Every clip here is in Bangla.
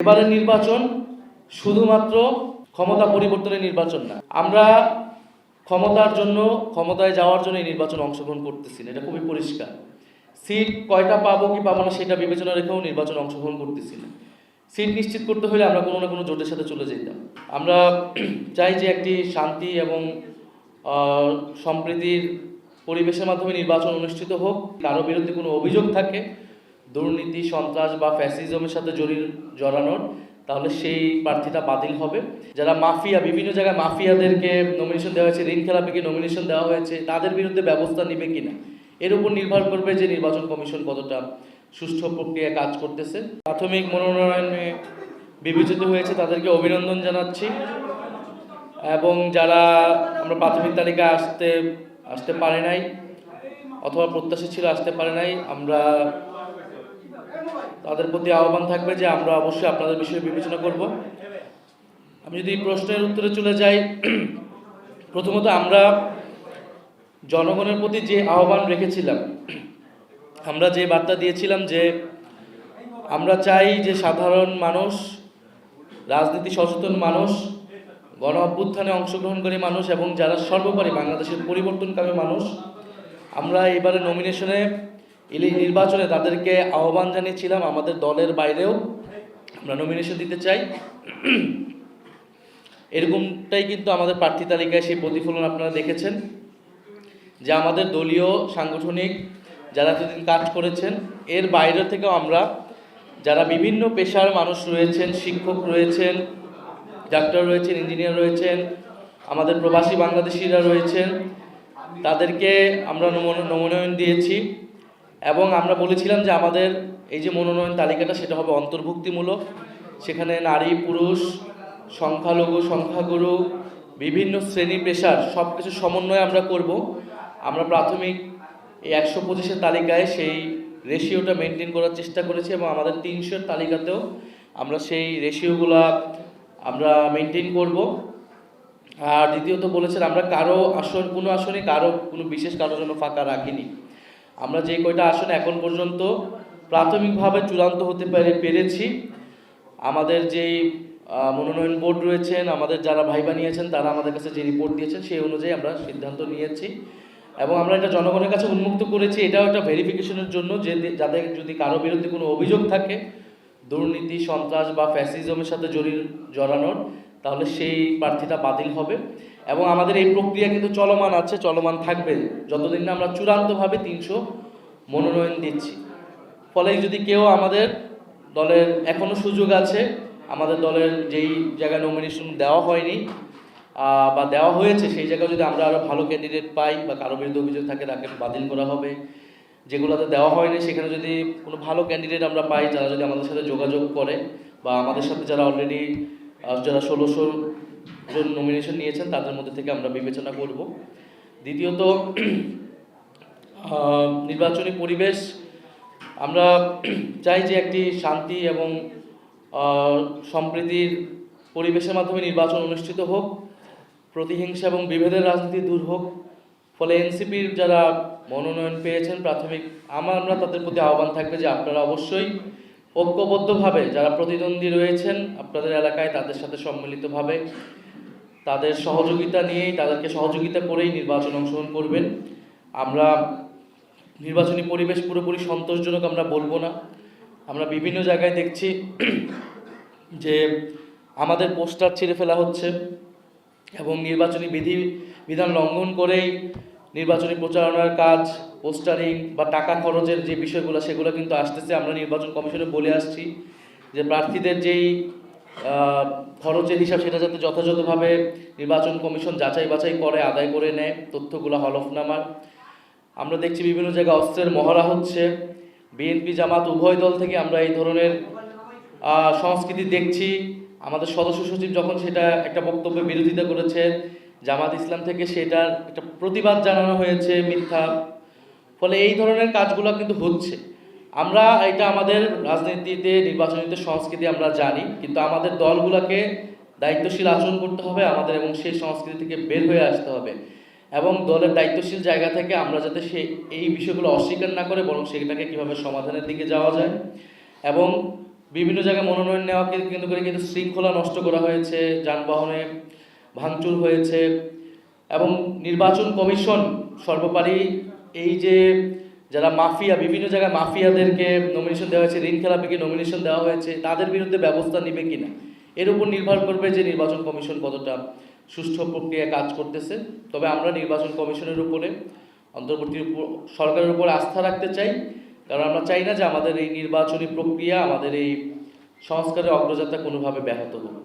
এবারের নির্বাচন শুধুমাত্র ক্ষমতা পরিবর্তনের নির্বাচন না। আমরা ক্ষমতার জন্য, ক্ষমতায় যাওয়ার জন্য এই নির্বাচনে অংশগ্রহণ করতেছি না, এটা খুবই পরিষ্কার। সিট কয়টা পাবো কি পাবো না সেটা বিবেচনা রেখেও নির্বাচনে অংশগ্রহণ করতেছি না। সিট নিশ্চিত করতে হলে আমরা কোনো না কোনো জোটের সাথে চলে যেতাম। আমরা চাই যে একটি শান্তি এবং সম্প্রীতির পরিবেশের মাধ্যমে নির্বাচন অনুষ্ঠিত হোক। কারো বিরুদ্ধে কোনো অভিযোগ থাকে দুর্নীতি, সন্ত্রাস বা ফ্যাসিজমের সাথে জড়ানোর, তাহলে সেই প্রার্থীটা বাতিল হবে। যারা মাফিয়া, বিভিন্ন জায়গায় মাফিয়াদেরকে নমিনেশন দেওয়া হয়েছে, ঋণ খেলাপিকে নমিনেশন দেওয়া হয়েছে, তাদের বিরুদ্ধে ব্যবস্থা নেবে কিনা এর উপর নির্ভর করবে যে নির্বাচন কমিশন কতটা সুষ্ঠু প্রক্রিয়া কাজ করতেছে। প্রাথমিক মনোনয়নে বিবেচিত হয়েছে তাদেরকে অভিনন্দন জানাচ্ছি, এবং যারা আমরা প্রাথমিক তালিকায় আসতে পারে নাই অথবা প্রত্যাশা ছিল আসতে পারে নাই, আমরা তাদের প্রতি আহ্বান থাকবে যে আমরা অবশ্যই আপনাদের বিষয়ে বিবেচনা করব। আমি যদি প্রশ্নের উত্তরে চলে যাই, প্রথমত আমরা জনগণের প্রতি যে আহ্বান রেখেছিলাম, আমরা যে বার্তা দিয়েছিলাম যে আমরা চাই যে সাধারণ মানুষ, রাজনীতি সচেতন মানুষ, গণ অভ্যুত্থানে অংশগ্রহণকারী মানুষ এবং যারা সর্বোপরি বাংলাদেশের পরিবর্তনকামী মানুষ, আমরা এবারে নির্বাচনে তাদেরকে আহ্বান জানিয়েছিলাম আমাদের দলের বাইরেও আমরা নমিনেশন দিতে চাই। এরকমটাই কিন্তু আমাদের প্রার্থী তালিকায় সেই প্রতিফলন আপনারা দেখেছেন, যে আমাদের দলীয় সাংগঠনিক যারা এতদিন কাজ করেছেন এর বাইরে থেকেও আমরা যারা বিভিন্ন পেশার মানুষ রয়েছেন, শিক্ষক রয়েছেন, ডাক্তার রয়েছেন, ইঞ্জিনিয়ার রয়েছেন, আমাদের প্রবাসী বাংলাদেশিরা রয়েছেন, তাদেরকে আমরা মনোনয়ন দিয়েছি। এবং আমরা বলেছিলাম যে আমাদের এই যে মনোনয়ন তালিকাটা সেটা হবে অন্তর্ভুক্তিমূলক, সেখানে নারী, পুরুষ, সংখ্যালঘু, সংখ্যাগুরু, বিভিন্ন শ্রেণী পেশার সব কিছু সমন্বয় আমরা করব। আমরা প্রাথমিক এই 125-এর তালিকায় সেই রেশিওটা মেনটেন করার চেষ্টা করেছি, এবং আমাদের 300-এর তালিকাতেও আমরা সেই রেশিওগুলা আমরা মেনটেন করব। আর দ্বিতীয়ত বলেছেন আমরা কোনো আসনে কোনো বিশেষ কারোর জন্য ফাঁকা রাখিনি। আমরা যে কয়টা আসনে এখন পর্যন্ত প্রাথমিকভাবে চূড়ান্ত হতে পেরেছি, আমাদের যেই মনোনয়ন বোর্ড রয়েছেন, আমাদের যারা ভাইবা নিয়েছেন তারা আমাদের কাছে যে রিপোর্ট দিয়েছেন সেই অনুযায়ী আমরা সিদ্ধান্ত নিয়েছি, এবং আমরা এটা জনগণের কাছে উন্মুক্ত করেছি। এটাও একটা ভেরিফিকেশনের জন্য যে যাদের যদি কারো বিরুদ্ধে কোনো অভিযোগ থাকে দুর্নীতি, সন্ত্রাস বা ফ্যাসিজমের সাথে জড়ানোর, তাহলে সেই প্রার্থীটা বাতিল হবে। এবং আমাদের এই প্রক্রিয়া কিন্তু চলমান আছে, চলমান থাকবে যতদিন না আমরা চূড়ান্তভাবে 300 মনোনয়ন দিচ্ছি। ফলে যদি কেউ আমাদের দলের এখনও সুযোগ আছে, আমাদের দলের যেই জায়গায় নমিনেশন দেওয়া হয়নি বা দেওয়া হয়েছে সেই জায়গায় যদি আমরা আরও ভালো ক্যান্ডিডেট পাই বা কারো বিরুদ্ধে অভিযোগ থাকে তাকে বাতিল করা হবে। যেগুলোতে দেওয়া হয়নি সেখানে যদি কোনো ভালো ক্যান্ডিডেট আমরা পাই, যারা যদি আমাদের সাথে যোগাযোগ করে বা আমাদের সাথে যারা অলরেডি যারা 1600 জন নমিনেশন নিয়েছেন তাদের মধ্যে থেকে আমরা বিবেচনা করব। দ্বিতীয়ত, নির্বাচনী পরিবেশ আমরা চাই যে একটি শান্তি এবং সম্প্রীতির পরিবেশের মাধ্যমে নির্বাচন অনুষ্ঠিত হোক, প্রতিহিংসা এবং বিভেদের রাজনীতি দূর হোক। ফলে এনসিপির যারা মনোনয়ন পেয়েছেন প্রাথমিক, আমরা তাদের প্রতি আহ্বান থাকবে যে আপনারা অবশ্যই ঐক্যবদ্ধভাবে যারা প্রতিদ্বন্দ্বী রয়েছেন আপনাদের এলাকায় তাদের সাথে সম্মিলিতভাবে তাদের সহযোগিতা নিয়েই, তাদেরকে সহযোগিতা করেই নির্বাচন অংশগ্রহণ করবেন। আমরা নির্বাচনী পরিবেশ পুরোপুরি সন্তোষজনক আমরা বলবো না। আমরা বিভিন্ন জায়গায় দেখছি যে আমাদের পোস্টার ছিঁড়ে ফেলা হচ্ছে এবং নির্বাচনী বিধান লঙ্ঘন করেই নির্বাচনী প্রচারণার কাজ, পোস্টারিং বা টাকা খরচের যে বিষয়গুলো সেগুলো কিন্তু আসতেছে। আমরা নির্বাচন কমিশনে বলে আসছি যে প্রার্থীদের যেই খরচের হিসাব সেটা যাতে যথাযথভাবে নির্বাচন কমিশন যাচাই বাছাই করে আদায় করে নেয় তথ্যগুলো হলফনামার। আমরা দেখছি বিভিন্ন জায়গায় অস্ত্রের মহড়া হচ্ছে। বিএনপি জামাত উভয় দল থেকে আমরা এই ধরনের সংস্কৃতি দেখছি। আমাদের সদস্য সচিব যখন সেটা একটা বক্তব্যে বিরোধিতা করেছে, জামাত ইসলাম থেকে সেটার একটা প্রতিবাদ জানানো হয়েছে মিথ্যা। ফলে এই ধরনের কাজগুলো কিন্তু হচ্ছে। আমরা এটা আমাদের রাজনীতিতে, নির্বাচনীতে সংস্কৃতি আমরা জানি, কিন্তু আমাদের দলগুলোকে দায়িত্বশীল আচরণ করতে হবে আমাদের, এবং সেই সংস্কৃতি থেকে বের হয়ে আসতে হবে। এবং দলের দায়িত্বশীল জায়গা থেকে আমরা যাতে এই বিষয়গুলো অস্বীকার না করে বরং সেটাকে কীভাবে সমাধানের দিকে যাওয়া যায় এবং বিভিন্ন জায়গায় মনোনয়ন নেওয়াকে কেন্দ্র করে কিন্তু শৃঙ্খলা নষ্ট করা হয়েছে, যানবাহনে ভাঙচুর হয়েছে এবং নির্বাচন কমিশন সর্বোপরি এই যে যারা মাফিয়া, বিভিন্ন জায়গায় মাফিয়াদেরকে নমিনেশন দেওয়া হয়েছে, ঋণ খেলাপিকে নমিনেশন দেওয়া হয়েছে, তাদের বিরুদ্ধে ব্যবস্থা নেবে কিনা এর উপর নির্ভর করবে যে নির্বাচন কমিশন কতটা সুষ্ঠু প্রক্রিয়ায় কাজ করতেছে। তবে আমরা নির্বাচন কমিশনের উপরে, অন্তর্বর্তী সরকারের উপর আস্থা রাখতে চাই, কারণ আমরা চাই না যে আমাদের এই নির্বাচনী প্রক্রিয়া, আমাদের এই সংস্কারের অগ্রযাত্রা কোনোভাবে ব্যাহত হোক।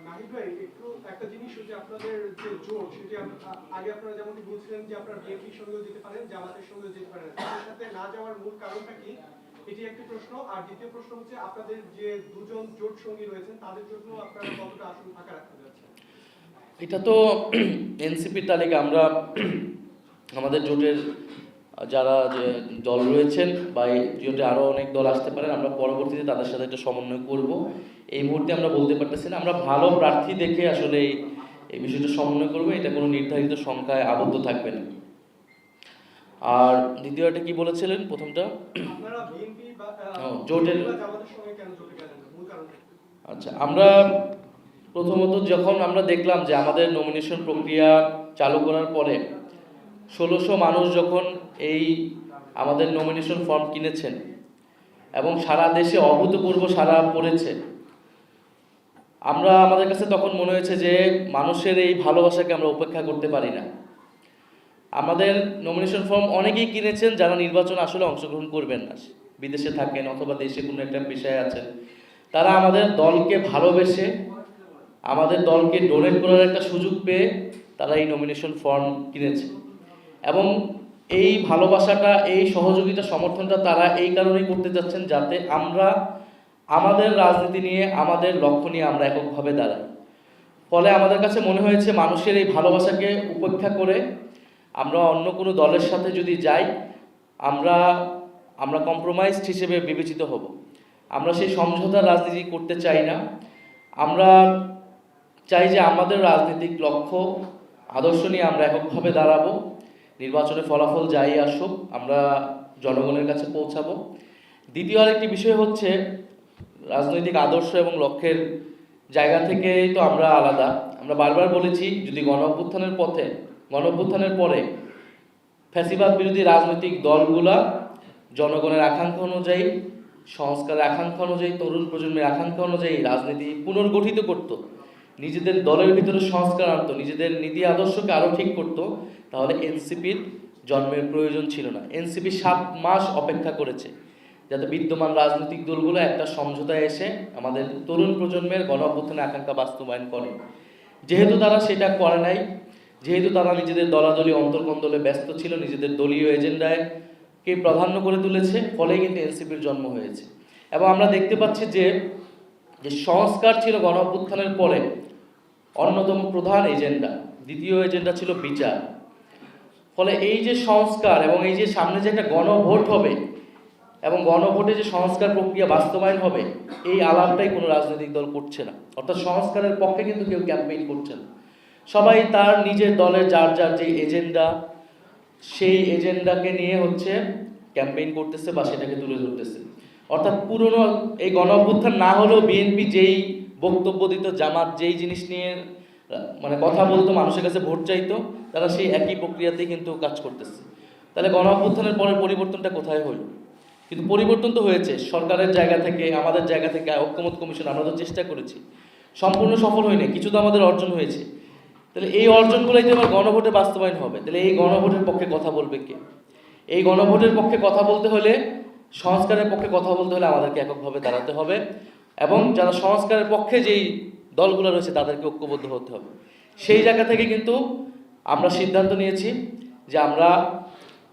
নাহিদ ভাই, একটু একটা জিনিস হচ্ছে আপনাদের যে জোট, সেটি আগে আপনারা যেমনটি বলছিলেন যে আপনারা বিএনপির সঙ্গেও যেতে পারেন, জামাতের সঙ্গেও যেতে পারেন, তাদের সাথে না যাওয়ার মূল কারণটা কি, এটি একটি প্রশ্ন। আর দ্বিতীয় প্রশ্ন হচ্ছে আপনাদের যে দুজন জোট সঙ্গী রয়েছেন তাদের জন্য আপনারা কতটা আসন ফাঁকা রাখতে যাচ্ছেন? এটা তো এনসিপির তালিকা, আমরা আমাদের জোটের যারা যে দল রয়েছেন বা এই জোটে আরও অনেক দল আসতে পারেন, আমরা পরবর্তীতে তাদের সাথে একটা সমন্বয় করব। এই মুহূর্তে আমরা বলতে পারতেছি না, আমরা ভালো প্রার্থী দেখে আসলে এই বিষয়টা সমন্বয় করবো, এটা কোনো নির্ধারিত সংখ্যায় আবদ্ধ থাকবে না। আর দ্বিতীয়টা কি বলেছিলেন প্রথমটা? আপনারা বিএনপি বা জোটের জামাতের সঙ্গে কেন জোটে গেলেন, মূল কারণ? আচ্ছা, আমরা প্রথমত যখন আমরা দেখলাম যে আমাদের নমিনেশন প্রক্রিয়া চালু করার পরে ১৬০০ মানুষ যখন এই আমাদের নমিনেশন ফর্ম কিনেছেন এবং সারা দেশে অভূতপূর্ব সাড়া পড়েছে, আমাদের কাছে তখন মনে হয়েছে যে মানুষের এই ভালোবাসাকে আমরা উপেক্ষা করতে পারি না। আমাদের নমিনেশন ফর্ম অনেকেই কিনেছেন যারা নির্বাচন আসলে অংশগ্রহণ করবেন না, বিদেশে থাকেন অথবা দেশে কোনো একটা পেশায় আছেন, তারা আমাদের দলকে ভালোবেসে আমাদের দলকে ডোনেট করার একটা সুযোগ পেয়ে তারা এই নমিনেশন ফর্ম কিনেছে। এবং এই ভালোবাসাটা, এই সহযোগিতা, সমর্থনটা তারা এই কারণেই করতে যাচ্ছেন যাতে আমরা আমাদের রাজনীতি নিয়ে, আমাদের লক্ষ্য নিয়ে আমরা এককভাবে দাঁড়াই। ফলে আমাদের কাছে মনে হয়েছে মানুষের এই ভালোবাসাকে উপেক্ষা করে আমরা অন্য কোনো দলের সাথে যদি যাই, আমরা কম্প্রোমাইজড হিসেবে বিবেচিত হব। আমরা সেই সমঝোতার রাজনীতি করতে চাই না। আমরা চাই যে আমাদের রাজনৈতিক লক্ষ্য, আদর্শ নিয়ে আমরা এককভাবে দাঁড়াবো। নির্বাচনের ফলাফল যাই আসুক, আমরা জনগণের কাছে পৌঁছাবো। দ্বিতীয় আরেকটি বিষয় হচ্ছে, রাজনৈতিক আদর্শ এবং লক্ষ্যের জায়গা থেকেই তো আমরা আলাদা। আমরা বারবার বলেছি, যদি গণ অভ্যুত্থানের পরে ফ্যাসিবাদ বিরোধী রাজনৈতিক দলগুলা জনগণের আকাঙ্ক্ষা অনুযায়ী, সংস্কারের আকাঙ্ক্ষা অনুযায়ী, তরুণ প্রজন্মের আকাঙ্ক্ষা অনুযায়ী রাজনীতি পুনর্গঠিত করত, নিজেদের দলের ভিতরে সংস্কার আনতো, নিজেদের নীতি আদর্শকে আরও ঠিক করত, তাহলে এনসিপির জন্মের প্রয়োজন ছিল না। এনসিপি 7 মাস অপেক্ষা করেছে যাতে বিদ্যমান রাজনৈতিক দলগুলো একটা সমঝোতায় এসে আমাদের তরুণ প্রজন্মের গণ অভ্যুত্থানের আকাঙ্ক্ষা বাস্তবায়ন করে। যেহেতু তারা সেটা করে নাই, যেহেতু তারা নিজেদের দলাদলি অন্তর্কন্দলে ব্যস্ত ছিল, নিজেদের দলীয় এজেন্ডায় কে প্রাধান্য করে তুলেছে, ফলেই কিন্তু এনসিপির জন্ম হয়েছে। এবং আমরা দেখতে পাচ্ছি যে সংস্কার ছিল গণ অভ্যুত্থানের পরে অন্যতম প্রধান এজেন্ডা, দ্বিতীয় এজেন্ডা ছিল বিচার। ফলে এই যে সংস্কার এবং এই যে সামনে যে একটা গণভোট হবে এবং গণভোটে যে সংস্কার প্রক্রিয়া বাস্তবায়ন হবে, এই আলাপটাই কোনো রাজনৈতিক দল করছে না। অর্থাৎ সংস্কারের পক্ষে কিন্তু কেউ ক্যাম্পেইন করছে না। সবাই তার নিজের দলের যার যে এজেন্ডা, সেই এজেন্ডাকে নিয়ে ক্যাম্পেইন করতেছে বা সেটাকে তুলে ধরতেছে। অর্থাৎ পুরনো এই গণ অভ্যুত্থান না হলেও বিএনপি যেই বক্তব্য দিত, জামাত যেই জিনিস নিয়ে কথা বলতো, মানুষের কাছে ভোট চাইতো, তারা সেই একই প্রক্রিয়াতেই কিন্তু কাজ করতেছে। তাহলে গণ অভ্যুত্থানের পরে পরিবর্তনটা কোথায় হলো? কিন্তু পরিবর্তন তো হয়েছে সরকারের জায়গা থেকে, আমাদের জায়গা থেকে। ঐক্যমত্য কমিশন আমরা তো চেষ্টা করেছি, সম্পূর্ণ সফল হয়নি, কিছু তো আমাদের অর্জন হয়েছে। তাহলে এই অর্জনগুলোই তো আবার গণভোটে বাস্তবায়ন হবে। তাহলে এই গণভোটের পক্ষে কথা বলবে কে? এই গণভোটের পক্ষে কথা বলতে হলে, সংস্কারের পক্ষে কথা বলতে হলে আমাদেরকে এককভাবে দাঁড়াতে হবে এবং যারা সংস্কারের পক্ষে যেই দলগুলো রয়েছে তাদেরকে ঐক্যবদ্ধ হতে হবে। সেই জায়গা থেকে কিন্তু আমরা সিদ্ধান্ত নিয়েছি যে আমরা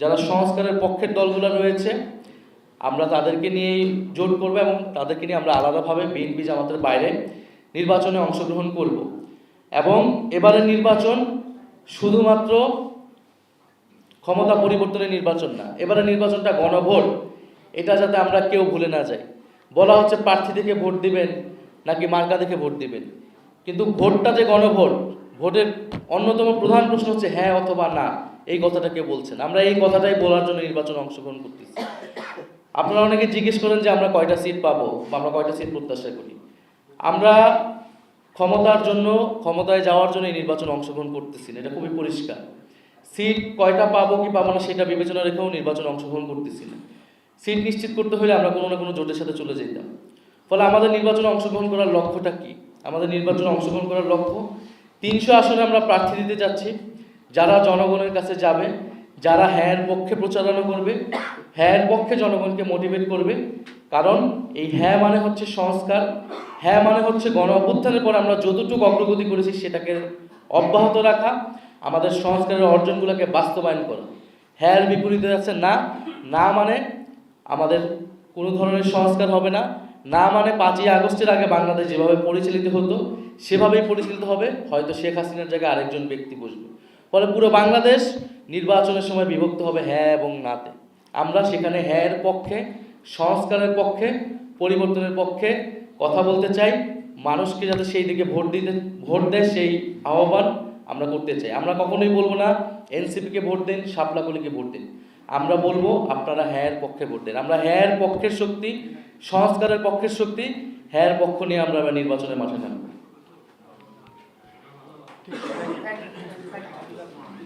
যারা সংস্কারের পক্ষের দলগুলো রয়েছে, আমরা তাদেরকে নিয়েই জোট করবো এবং তাদেরকে নিয়ে আমরা আলাদাভাবে বিএনপি জামাতের বাইরে নির্বাচনে অংশগ্রহণ করব। এবং এবারের নির্বাচন শুধুমাত্র ক্ষমতা পরিবর্তনের নির্বাচন না, এবারের নির্বাচনটা গণভোট। এটা যাতে আমরা কেউ ভুলে না যাই। বলা হচ্ছে প্রার্থী থেকে ভোট দিবেন নাকি মার্কা দেখে ভোট দিবেন, কিন্তু ভোটটা যে গণভোট, ভোটের অন্যতম প্রধান প্রশ্ন হচ্ছে হ্যাঁ অথবা না। এই কথাটা কেউ বলছেন, আমরা এই কথাটাই বলার জন্য নির্বাচনে অংশগ্রহণ করতেছি। আপনারা অনেকে জিজ্ঞেস করেন যে আমরা কয়টা সিট পাবো বা আমরা কয়টা সিট প্রত্যাশা করি। আমরা ক্ষমতার জন্য, ক্ষমতায় যাওয়ার জন্য এই নির্বাচনে অংশগ্রহণ করতেছি না, এটা খুবই পরিষ্কার। সিট কয়টা পাবো কি পাবো না সেটা বিবেচনা রেখেও নির্বাচনে অংশগ্রহণ করতেছি না। সিট নিশ্চিত করতে হলে আমরা কোনো না কোনো জোটের সাথে চলে যেতাম। ফলে আমাদের নির্বাচনে অংশগ্রহণ করার লক্ষ্যটা কি? আমাদের নির্বাচনে অংশগ্রহণ করার লক্ষ্য 300 আসনে আমরা প্রার্থী দিতে যাচ্ছি, যারা জনগণের কাছে যাবে, যারা হ্যাঁ পক্ষে প্রচারণা করবে, হ্যাঁ পক্ষে জনগণকে মোটিভেট করবে। কারণ এই হ্যাঁ মানে হচ্ছে সংস্কার, হ্যাঁ মানে হচ্ছে গণ অভ্যুত্থানের পর আমরা যতটুকু অগ্রগতি করেছি সেটাকে অব্যাহত রাখা, আমাদের সংস্কারের অর্জনগুলোকে বাস্তবায়ন করা। হ্যাঁ বিপরীতে যাচ্ছে না, না মানে আমাদের কোনো ধরনের সংস্কার হবে না, না মানে 5ই আগস্টের আগে বাংলাদেশ যেভাবে পরিচালিত হতো সেভাবেই পরিচালিত হবে, হয়তো শেখ হাসিনার জায়গায় আরেকজন ব্যক্তি বসবে। ফলে পুরো বাংলাদেশ নির্বাচনের সময় বিভক্ত হবে হ্যাঁ এবং নাতে। আমরা সেখানে হ্যাঁ এর পক্ষে, সংস্কারের পক্ষে, পরিবর্তনের পক্ষে কথা বলতে চাই। মানুষকে যাতে সেই দিকে ভোট দেয় সেই আহ্বান আমরা করতে চাই। আমরা কখনোই বলবো না এনসিপিকে ভোট দিন, শাপলা কলিকে ভোট দিন। আমরা বলবো আপনারা হ্যাঁ পক্ষে ভোট দেন। আমরা হ্যাঁ পক্ষের শক্তি, সংস্কারের পক্ষের শক্তি, হ্যাঁ পক্ষ নিয়ে আমরা নির্বাচনের মাঠে নামব।